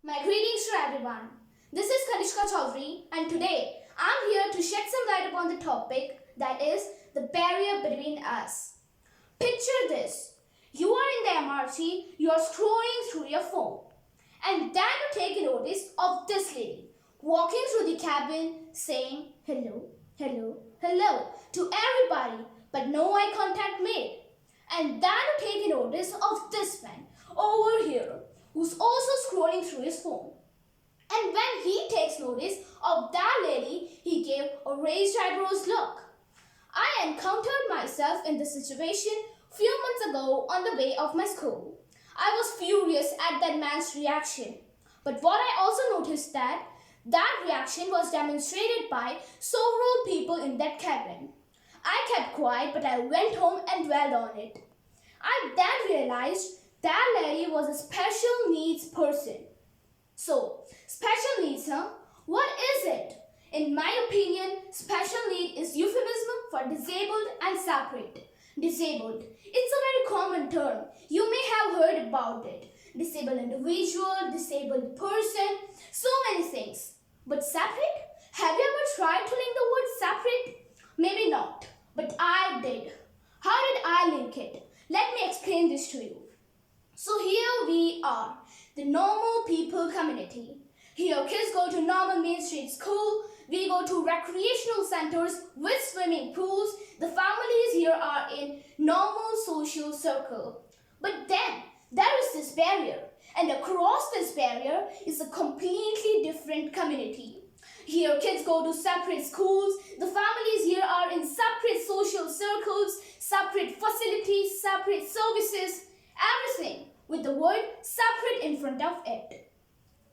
My greetings to everyone. This is Kanishka Chaudhary and today I'm here to shed some light upon the topic that is the barrier between us. Picture this. You are in the MRT, you are scrolling through your phone and then you take notice of this lady walking through the cabin saying hello, hello, hello to everybody but no eye contact made. And then you take notice of this man over here who's also scrolling through his phone. And when he takes notice of that lady, he gave a raised eyebrows look. I encountered myself in this situation few months ago on the way of my school. I was furious at that man's reaction. But what I also noticed that reaction was demonstrated by several people in that cabin. I kept quiet but I went home and dwelled on it. I then realized that lady was a special needs person. So, special needs, huh? What is it? In my opinion, special need is euphemism for disabled and separate. Disabled. It's a very common term. You may have heard about it. Disabled individual, disabled person, so many things. But separate? Have you ever tried to link the word separate? Maybe not, but I did. How did I link it? Let me explain this to you. So here we are, the normal people community. Here kids go to normal Main Street school, we go to recreational centers with swimming pools, the families here are in normal social circle. But then there is this barrier, and across this barrier is a completely different community. Here kids go to separate schools, the families here are in separate social circles, separate facilities, separate services, everything with the word separate in front of it.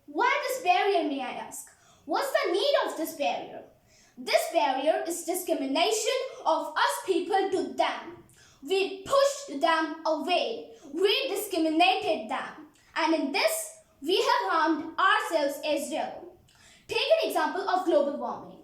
Why this barrier, may I ask? What's the need of this barrier? This barrier is discrimination of us people to them. We pushed them away. We discriminated them. And in this, we have harmed ourselves as well. Take an example of global warming.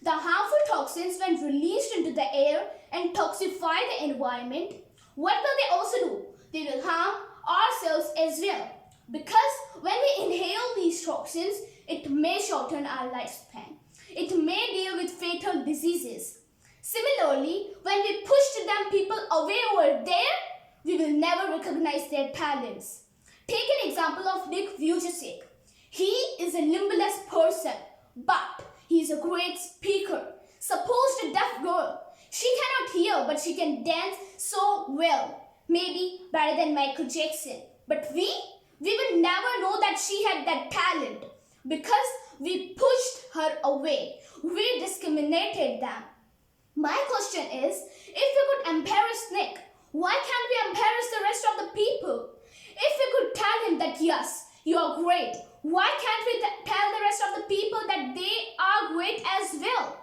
The harmful toxins when released into the air and toxify the environment, what will they also do? They will harm ourselves as well. Because when we inhale these toxins, it may shorten our lifespan. It may deal with fatal diseases. Similarly, when we push them people away over there, we will never recognize their talents. Take an example of Nick Vujicic. He is a limbless person, but he is a great speaker. Suppose a deaf girl. She cannot hear, but she can dance so well. Maybe better than Michael Jackson. But we will never know that she had that talent because we pushed her away. We discriminated them. My question is, if we could embarrass Nick, why can't we embarrass the rest of the people? If we could tell him that yes, you are great, why can't we tell the rest of the people that they are great as well?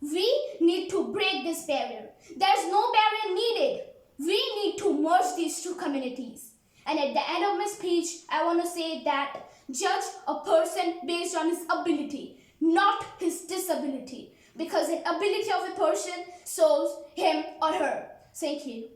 We need to break this barrier. There's no barrier needed. We need to merge these two communities. And at the end of my speech, I want to say that judge a person based on his ability, not his disability. Because the ability of a person shows him or her. Thank you.